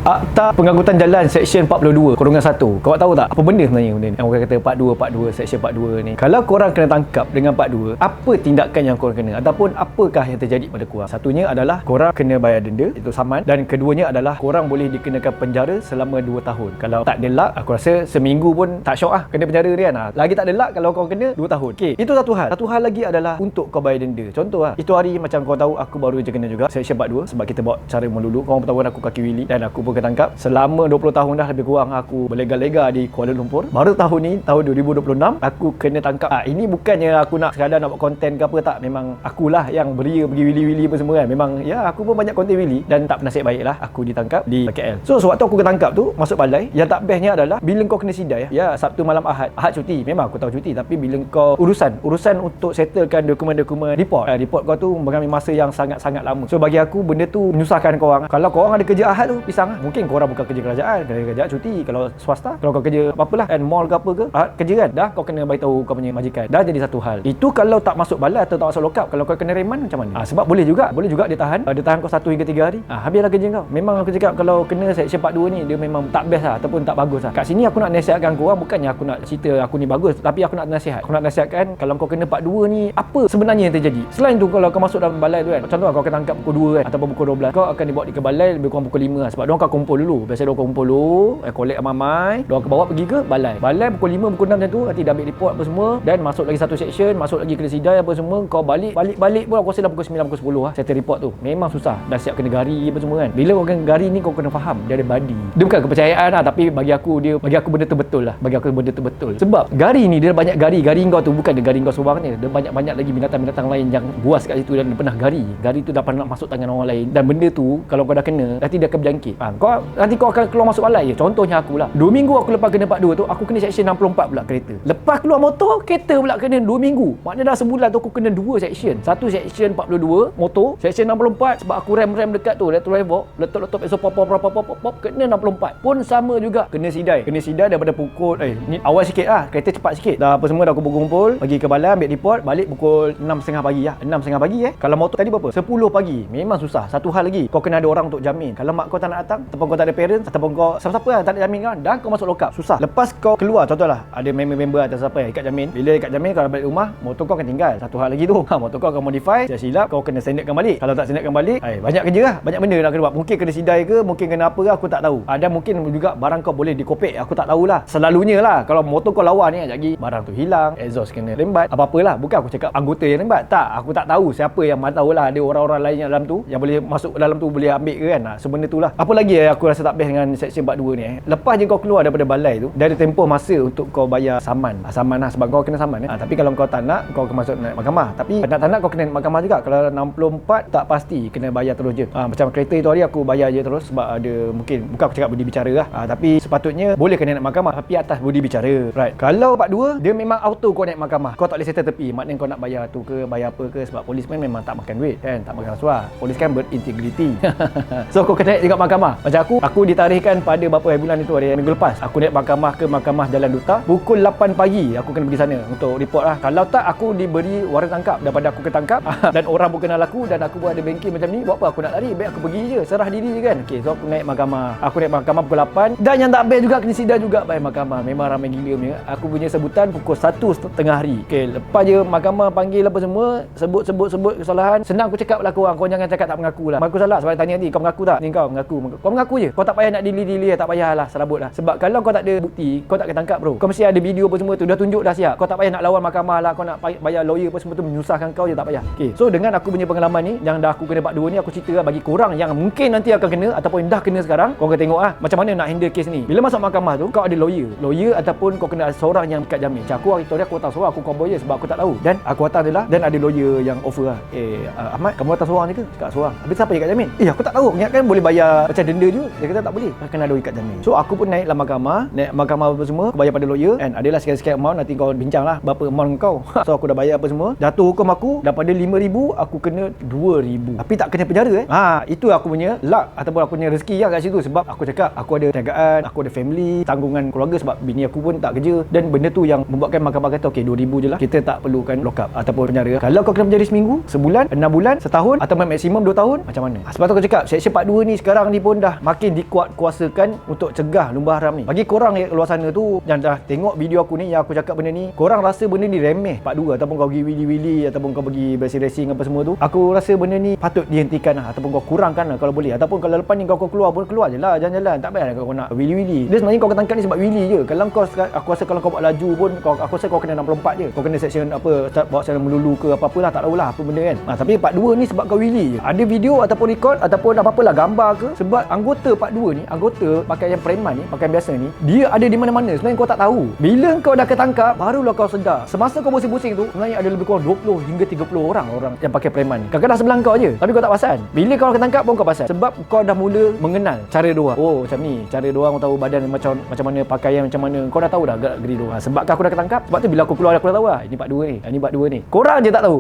Akta Pengangkutan Jalan Seksyen 42 Kurungan 1. Kau tahu tak apa benda sebenarnya benda ni? Yang orang kata part 2 Seksyen 42 ni. Kalau korang kena tangkap dengan part 2, apa tindakan yang korang kena ataupun apakah yang terjadi pada korang? Satunya adalah korang kena bayar denda, itu saman, dan keduanya adalah korang boleh dikenakan penjara selama 2 tahun. Kalau tak ada luck, aku rasa seminggu pun tak syok kena penjara dia kan. Lagi tak ada luck kalau kau kena 2 tahun. Okey, itu satu hal. Satu hal lagi adalah untuk kau bayar denda. Contoh itu hari macam kau tahu aku baru je kena juga Seksyen 42 sebab kita bawa cara melulu. Korang tahu aku kaki wili dan aku pun ketangkap. Selama 20 tahun dah lebih kurang aku berlega-lega di Kuala Lumpur. Baru tahun ni, tahun 2026, aku kena tangkap. Ini bukannya aku nak sekadar nak buat konten ke apa, tak. Memang akulah yang beria pergi wili-wili apa semua kan. Memang ya aku pun banyak konten wili dan tak nasib baik lah aku ditangkap di KL. So sewaktu aku ketangkap tu masuk balai, yang tak bestnya adalah bila kau kena sidai ya Sabtu malam Ahad cuti. Memang aku tahu cuti, tapi bila kau urusan untuk settlekan dokumen-dokumen report kau tu mengambil masa yang sangat-sangat lama. So bagi aku benda tu menyusahkan korang. Kalau korang ada kerja Ahad tu pisang mungkin korang bukan kerja kerajaan, kerja cuti. Kalau swasta, kalau kau kerja apa-apalah kan, mall ke apa ke, kerja kan, dah kau kena beritahu kau punya majikan. Dah jadi satu hal. Itu kalau tak masuk balai atau tak masuk lock up. Kalau kau kena reman macam mana? Sebab boleh juga dia tahan kau 1 hingga 3 hari. Habislah kerja kau. Memang aku cakap kalau kena Seksyen 42 ni dia memang tak best lah ataupun tak bagus lah. Kat sini aku nak nasihatkan korang, bukannya aku nak cerita aku ni bagus, tapi aku nak nasihat. Aku nak nasihatkan kalau kau kena 42 ni apa sebenarnya yang terjadi. Selain tu kalau kau masuk dalam balai tu kan, contoh kau kena tangkap pukul 2 kan ataupun pukul 12, kau akan dibawa ke balai lebih kurang pukul 5 lah. Sebab diorang akan kumpul dulu. Biasa diorang kumpul dulu, collect amai, diorang bawa pergi ke balai pukul 5 pukul 6 macam tu. Nanti dah ambil report apa semua dan masuk lagi satu seksyen, masuk lagi kena sidai apa semua. Kau balik pun aku rasa dah pukul 9 pukul 10 lah settle report tu. Memang susah. Dah siap kena gari apa semua kan. Bila kau kena gari ni kau kena faham dia ada body. Dia bukan kepercayaan lah, tapi bagi aku benda tu betul lah. Bagi aku benda tu betul. Sebab gari ni dia banyak gari kau tu bukan dia gari kau seorang ni. Dia banyak lagi binatang-binatang lain yang buas kat situ dan dia pernah gari. Gari tu dah pernah masuk tangan orang lain dan benda tu kalau kau dah kena nanti dia akan berjangkit. Nanti kau akan keluar masuk balai je. Contohnya aku lah. 2 minggu aku lepas kena part 2 tu, aku kena Seksyen 64 pula kereta. Lepas keluar motor, kereta pula kena 2 minggu. Maknanya dah sebulan tu aku kena 2 seksyen. Satu Seksyen 42 motor, Seksyen 64 sebab aku rem dekat tu, driver, letup esok pop kena 64. Pun sama juga kena sidai. Daripada pukul ni awal sikit lah, kereta cepat sikit. Dah apa semua dah kumpul, pergi ke balai ambil report, balik pukul 6.30 pagi lah. 6.30 pagi Kalau motor tadi berapa? 10 pagi. Memang susah. Satu hal lagi, kau kena ada orang untuk jamin. Kalau mak kau tak nak datang ataupun kau tak ada parents ataupun kau siapa-siapa lah tak ada jamin kan, dan kau masuk lock up. Susah. Lepas kau keluar, contohlah ada member atau siapa yang ikat jamin. Bila ikat jamin kau balik rumah, motor kau akan tinggal. Satu hal lagi tu, motor kau akan modify, silap kau kena sendekkan balik. Kalau tak sendekkan balik, banyak kerja lah. Banyak benda nak kena buat. Mungkin kena sidai ke, mungkin kena apa ke, aku tak tahu. Ada mungkin juga barang kau boleh dikopek, aku tak tahulah. Selalunya lah kalau motor kau lawan ni, lagi barang tu hilang, exhaust kena lembat, apa-apalah. Bukan aku cakap anggota yang lembat. Tak, aku tak tahu siapa yang tahulah. Ada orang-orang lain yang dalam tu yang boleh masuk dalam tu boleh ambil ke kan. So benda tu lah. Apa lagi aku rasa tak best dengan Seksyen 42 ni lepas je kau keluar daripada balai tu, dia ada tempoh masa untuk kau bayar saman lah sebab kau kena saman tapi kalau kau tak nak, kau akan masuk naik mahkamah. Tapi tak nak kau kena naik mahkamah juga. Kalau 64 tak pasti kena bayar terus je. Macam kereta itu hari aku bayar je terus sebab ada mungkin, bukan aku cakap budi bicara lah, tapi sepatutnya boleh kena naik mahkamah tapi atas budi bicara. Right. Kalau part 2 dia memang auto kau naik mahkamah. Kau tak boleh settle tepi. Maknanya kau nak bayar tu ke, bayar apa ke, sebab polis memang tak makan duit kan, tak makan rasuah. Polis kan berintegriti. So kau kena naik juga mahkamah. Macam aku ditarikhkan pada berapa hari bulan itu, hari minggu lepas. Aku naik mahkamah ke Mahkamah Jalan Duta pukul 8 pagi. Aku kena pergi sana untuk report lah. Kalau tak aku diberi waran tangkap daripada aku ketangkap dan orang pun kenal aku dan aku pun ada bengkel macam ni. Buat apa aku nak lari? Baik aku pergi je, serah diri je kan. Okay, so aku naik mahkamah. Aku naik mahkamah pukul 8 dan yang tak best juga kena sidai juga bayar mahkamah. Memang ramai gila punya. Aku punya sebutan pukul 1:30 hari. Okay, lepas je mahkamah panggil apa semua, sebut kesalahan. Senang aku cakap lah korang jangan cakap tak mengaku lah. Mengaku salah sebab tanya nanti kau mengaku tak? Ni kau mengaku je. Kau tak payah nak delay tak payahlah, serabut lah. Sebab kalau kau tak ada bukti, kau tak ketangkap bro. Kau mesti ada video apa semua tu, dah tunjuk dah siap. Kau tak payah nak lawan mahkamah lah, kau nak bayar lawyer apa semua tu, menyusahkan kau je, tak payah. Okay, so dengan aku punya pengalaman ni yang dah aku kena part 2 ni, aku cerita lah bagi korang yang mungkin nanti akan kena ataupun dah kena sekarang. Kau akan tengok macam mana nak handle kes ni. Bila masuk mahkamah tu, kau ada lawyer ataupun kau kena ada seorang yang ikat jamin. Macam aku aku datang seorang, aku cowboy je sebab aku tak tahu. Dan aku datang je lah, dan ada lawyer yang offer lah. Ahmad, kamu datang seorang je ke? Cakap seorang. Habis siapa yang ikat jamin? Aku tak tahu. Ingatkan boleh bayar macam denda je. Dia kata tak boleh, kena ada ikat jamin. So aku pun naik mahkamah apa semua, aku bayar pada lawyer and adalah sekian-sekian amount, nanti kau bincang lah berapa amount kau. So aku dah bayar apa semua, jatuh hukum aku daripada 5,000 aku kena 2,000 tapi tak kena penjara itu aku punya luck ataupun aku punya rezeki lah kat situ. Sebab aku cakap aku ada perniagaan, aku ada family, tanggungan keluarga sebab bini aku pun tak kerja, dan benda tu yang membuatkan mahkamah kata okey 2,000 je lah, kita tak perlukan lock up ataupun penjara. Kalau kau kena penjara seminggu, sebulan, 6 bulan, setahun atau maksimum 2 tahun, macam mana? Sebab tu aku cakap Seksyen 42 ni sekarang ni pun dah dah makin dikuat kuasakan untuk cegah lumba haram ni. Bagi korang yang luar sana tu yang dah tengok video aku ni, yang aku cakap benda ni, korang rasa benda ni remeh part 2 ataupun kau pergi wili-wili ataupun kau pergi racing apa semua tu, aku rasa benda ni patut dihentikan lah, ataupun kau kurangkan lah kalau boleh. Ataupun kalau lepas ni kau keluar pun keluar je lah jalan-jalan, tak payah kau nak wili-wili. Dia sebenarnya kau ketangkap ni sebab wili je. Kalau kau, aku rasa kalau kau buat laju pun aku rasa kau kena 64 je. Kau kena section apa, bawa section melulu ke apa-apa lah, tak tahulah apa benda kan. Tapi part 2 ni sebab kau wili je. Ada video ataupun record ataupun apa-apalah gambar ke, sebab anggota part 2 ni, anggota pakaian preman ni, pakaian biasa ni, dia ada di mana-mana. Sebenarnya kau tak tahu. Bila kau dah ketangkap, barulah kau sedar. Semasa kau pusing-pusing tu, sebenarnya ada lebih kurang 20 hingga 30 orang yang pakai preman ni. Kadang-kadang sebelah kau je, tapi kau tak perasan. Bila kau ketangkap pun kau perasan. Sebab kau dah mula mengenal cara diorang. Oh, macam ni. Cara diorang tahu badan macam mana, pakaian macam mana. Kau dah tahu dah gerak-geri diorang. Sebab aku dah ketangkap. Sebab tu bila aku keluar aku dah tahu lah. Ini part 2 ni. Ini part 2 ni. Korang je tak tahu.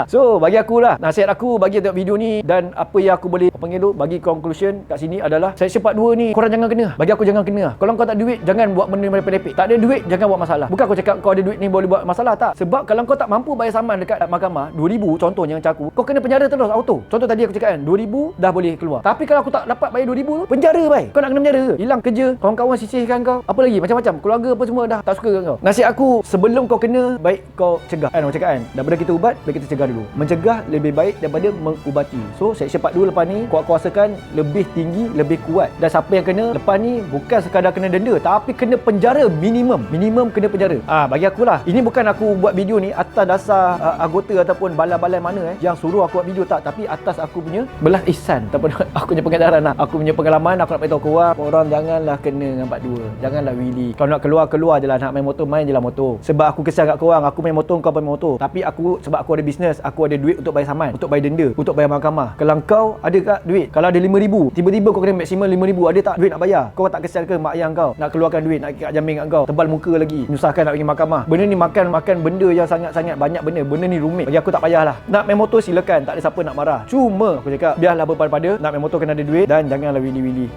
So, bagi aku lah, nasihat aku bagi tengok video ni dan apa yang aku boleh panggil tu, bagi conclusion kat sini adalah section part 2 ni korang jangan kena. Bagi aku jangan kena. Kalau kau tak ada duit, jangan buat benda merepek-lepek. Tak ada duit, jangan buat masalah. Bukan aku cakap kau ada duit ni boleh buat masalah, tak. Sebab kalau kau tak mampu bayar saman dekat mahkamah 2,000 contohnya macam aku, kau kena penjara terus auto. Contoh tadi aku cakap kan, 2,000 dah boleh keluar. Tapi kalau aku tak dapat bayar 2,000 tu, penjara bai. Kau nak kena penjara ke? Hilang kerja, kawan-kawan sisihkan kau. Apa lagi? Macam-macam. Keluarga apa semua dah tak suka dengan kau. Nasihat aku, sebelum kau kena, baik kau cegah. Kan aku cakap kan, daripada kita ubat, baik kita cegah dulu. Mencegah lebih baik daripada mengubati. So, section part 2 lepas ni, kuat-kuasakan lebih tinggi, lebih kuat. Dan siapa yang kena lepas ni bukan sekadar kena denda, tapi kena penjara minimum. Minimum kena penjara. Bagi akulah, ini bukan aku buat video ni atas dasar anggota ataupun balai-balai mana yang suruh aku buat video, tak. Tapi atas aku punya belas ihsan ataupun aku punya pengedaran lah. Aku punya pengalaman, aku nak beritahu korang janganlah kena dengan part 2. Janganlah wili. Kalau nak keluar je lah. Nak main motor, main je lah motor. Sebab aku kesian kat korang, aku main motor, kau main motor. Tapi aku, sebab aku ada bisnes, aku ada duit untuk bayar saman, untuk bayar denda, untuk bayar mahkamah. Kalau kau ada tak duit, kalau ada 5,000, tiba-tiba kau kena maksimum 5,000, ada tak duit nak bayar? Kau tak kesian ke mak ayah kau nak keluarkan duit, nak ikat jamin kat kau, tebal muka lagi, nyusahkan nak pergi mahkamah. Benda ni makan benda yang sangat-sangat banyak benda ni rumit. Bagi aku tak payahlah. Nak main motor silakan, tak ada siapa nak marah. Cuma aku cakap biarlah berpada nak main motor kena ada duit dan janganlah wili-wili.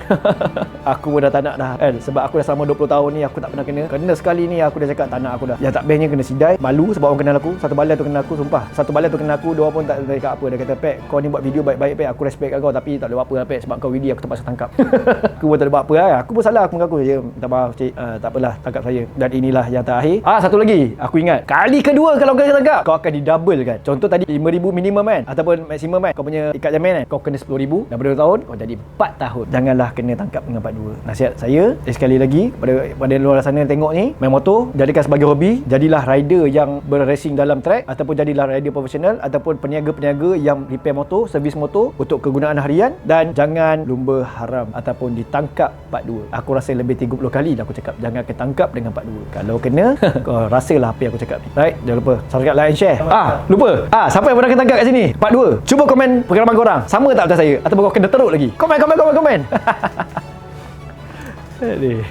Aku pun dah tak nak dah kan, sebab aku dah selama 20 tahun ni aku tak pernah kena sekali ni aku dah cakap tak nak aku dah. Yang tak bestnya kena sidai, malu sebab orang kenal aku. Satu balai tu kenal aku, sumpah. Satu balai tu kenal aku, dia pun tak cakap apa. Dia kata, "Pek, kau ni buat video baik-baik Pek, aku respect kat kau, tapi tak boleh buat apa lah Pek, sebab kau wili aku terpaksa tangkap." Aku pun tak boleh buat apa lah. Aku pun salah, aku mengaku je. Minta maaf cik, tak apalah, tangkap saya. Dan inilah yang terakhir. Satu lagi, aku ingat, kali kedua kalau kau tangkap, kau akan didouble kan. Contoh tadi 5,000 minimum kan, ataupun maksimum kan, kau punya ikat jamin kan, kau kena 10,000. Dan ber 2 tahun, kau jadi 4 tahun. Janganlah kena tangkap dengan part 2. Nasihat saya, sekali lagi pada luar sana yang tengok ni, main motor jadikan sebagai hobi. Jadilah rider yang berracing dalam track, ataupun jadilah rider profesional, ataupun peniaga-peniaga yang repair motor, servis motor untuk kegunaan harian. Dan jangan lumba haram ataupun ditangkap part 2. Aku rasa lebih 30 kali dah aku cakap jangan ketangkap dengan part 2. Kalau kena, kau rasalah apa yang aku cakap ni. Right? Jangan lupa subscribe, like and share. Lupa. Siapa yang pernah ketangkap kat sini part 2? Cuba komen pengalaman korang. Sama tak macam saya? Ataupun kau kena teruk lagi? Komen. Aduh.